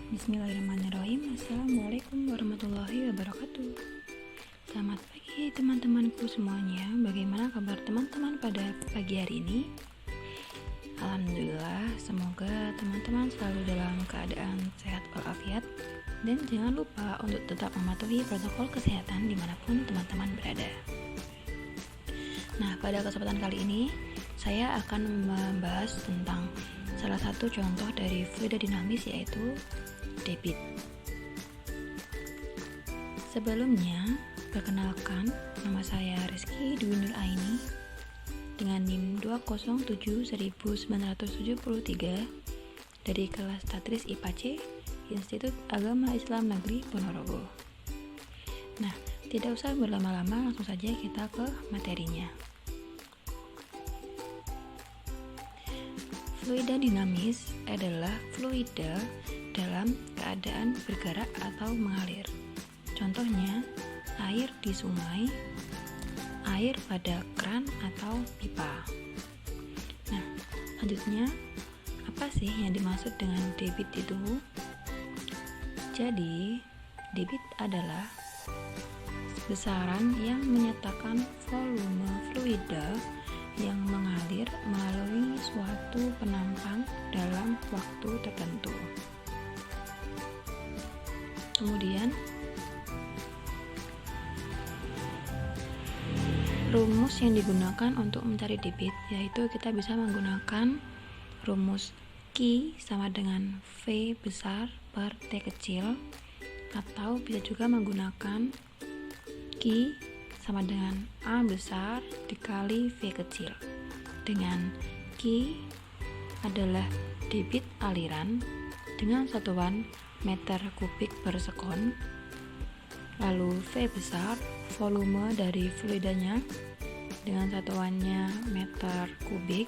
Bismillahirrahmanirrahim. Assalamualaikum warahmatullahi wabarakatuh. Selamat pagi teman-temanku semuanya. Bagaimana kabar teman-teman pada pagi hari ini? Alhamdulillah, semoga teman-teman selalu dalam keadaan sehat walafiat. Dan jangan lupa untuk tetap mematuhi protokol kesehatan dimanapun teman-teman berada. Nah, pada kesempatan kali ini saya akan membahas tentang salah satu contoh dari fluida dinamis, yaitu debit. Sebelumnya, perkenalkan, nama saya Rizky Dwi Nur Aini dengan NIM 2071973 dari kelas Tatris IPA C, Institut Agama Islam Negeri Ponorogo. Nah, tidak usah berlama-lama, langsung saja kita ke materinya. Fluida dinamis adalah fluida dalam keadaan bergerak atau mengalir. Contohnya, air di sungai, air pada kran atau pipa. Nah, selanjutnya, apa sih yang dimaksud dengan debit itu? Jadi, debit adalah besaran yang menyatakan volume fluida yang mengalir melalui suatu penampang dalam waktu tertentu. Kemudian, rumus yang digunakan untuk mencari debit, yaitu kita bisa menggunakan rumus Q sama dengan V besar per T kecil, atau bisa juga menggunakan Q sama dengan A besar dikali V kecil, dengan Q adalah debit aliran dengan satuan meter kubik per sekon, lalu V besar volume dari fluidanya dengan satuannya meter kubik,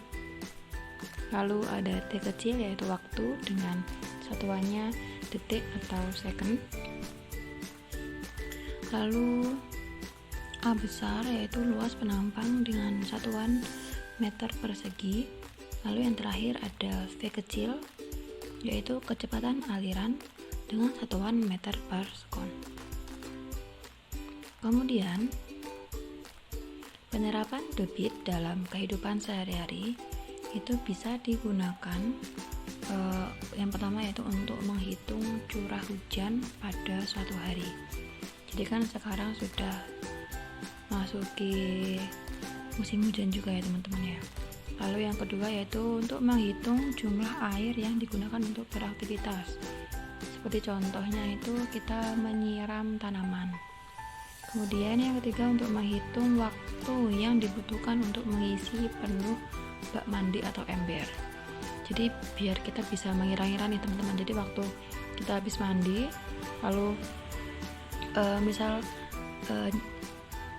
lalu ada T kecil yaitu waktu dengan satuannya detik atau second, lalu A besar yaitu luas penampang dengan satuan meter persegi, lalu yang terakhir ada V kecil yaitu kecepatan aliran dengan satuan meter per sekon. Kemudian, penerapan debit dalam kehidupan sehari-hari itu bisa digunakan yang pertama yaitu untuk menghitung curah hujan pada suatu hari. Jadi kan sekarang sudah masuki musim hujan juga ya teman-teman ya. Lalu yang kedua yaitu untuk menghitung jumlah air yang digunakan untuk beraktivitas. Seperti contohnya itu kita menyiram tanaman. Kemudian yang ketiga untuk menghitung waktu yang dibutuhkan untuk mengisi penuh bak mandi atau ember. Jadi biar kita bisa mengira-ngira nih teman-teman. Jadi waktu kita habis mandi, lalu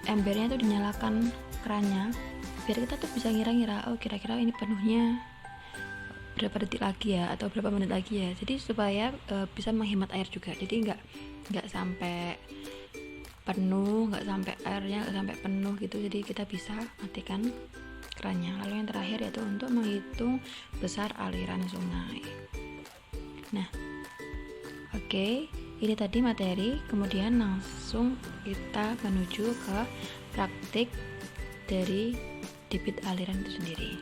embernya itu dinyalakan kerannya, biar kita tuh bisa ngira-ngira, oh kira-kira ini penuhnya berapa detik lagi ya, atau berapa menit lagi ya. Jadi supaya bisa menghemat air juga. Jadi nggak sampai penuh, nggak sampai airnya nggak sampai penuh gitu. Jadi kita bisa matikan kerannya. Lalu yang terakhir yaitu untuk menghitung besar aliran sungai. Nah, oke, ini tadi materi. Kemudian langsung kita menuju ke praktik dari debit aliran itu sendiri.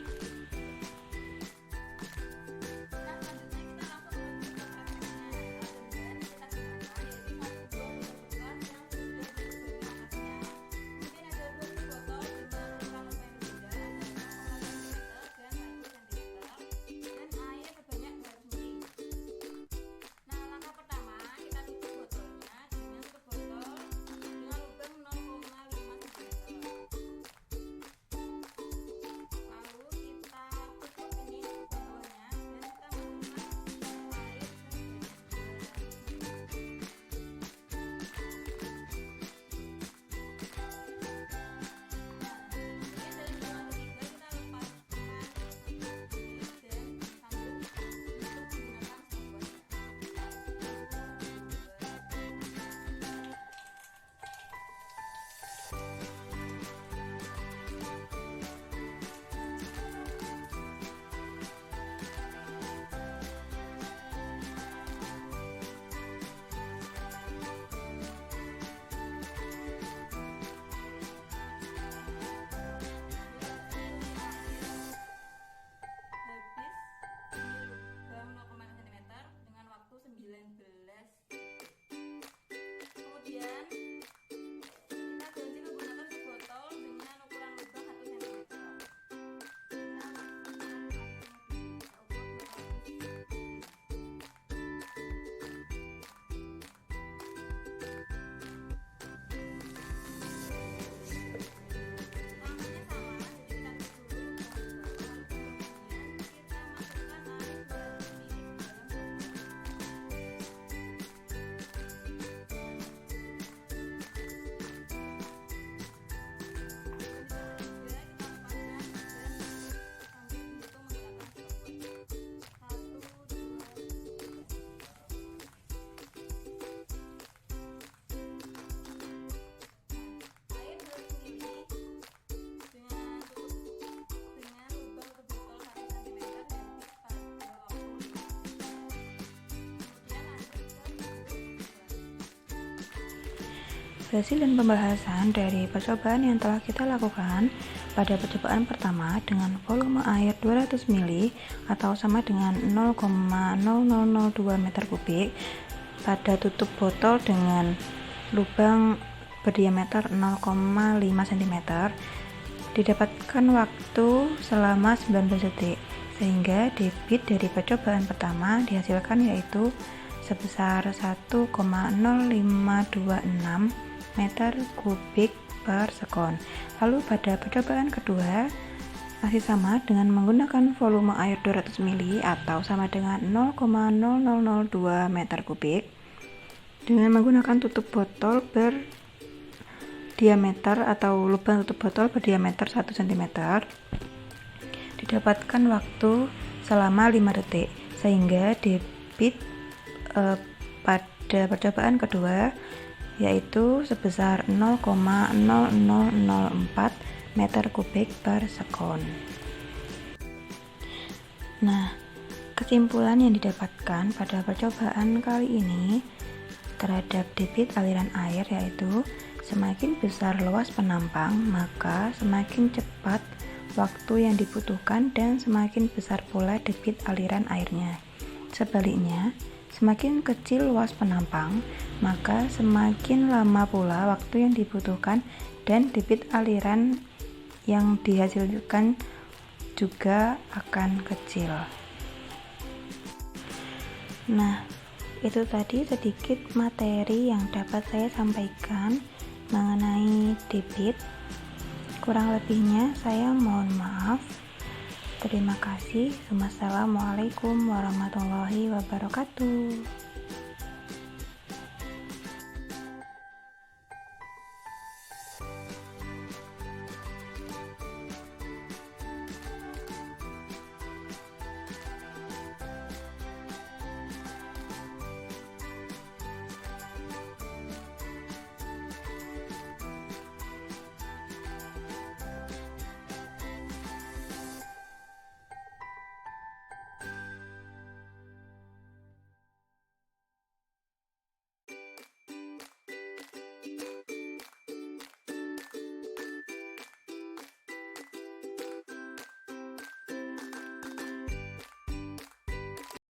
Hasil dan pembahasan dari percobaan yang telah kita lakukan pada percobaan pertama dengan volume air 200 ml atau sama dengan 0,0002 meter kubik pada tutup botol dengan lubang berdiameter 0,5 cm, didapatkan waktu selama 19 detik, sehingga debit dari percobaan pertama dihasilkan yaitu sebesar 1,0526 meter kubik per sekon. Lalu pada percobaan kedua masih sama dengan menggunakan volume air 200 ml atau sama dengan 0,0002 meter kubik dengan menggunakan tutup botol berdiameter atau lubang tutup botol berdiameter 1 cm, didapatkan waktu selama 5 detik, sehingga debit pada percobaan kedua yaitu sebesar 0,0004 meter kubik per sekon. Nah, kesimpulan yang didapatkan pada percobaan kali ini terhadap debit aliran air yaitu semakin besar luas penampang, maka semakin cepat waktu yang dibutuhkan dan semakin besar pula debit aliran airnya. Sebaliknya, semakin kecil luas penampang, maka semakin lama pula waktu yang dibutuhkan dan debit aliran yang dihasilkan juga akan kecil. Nah, itu tadi sedikit materi yang dapat saya sampaikan mengenai debit. Kurang lebihnya saya mohon maaf. Terima kasih. Wassalamualaikum warahmatullahi wabarakatuh.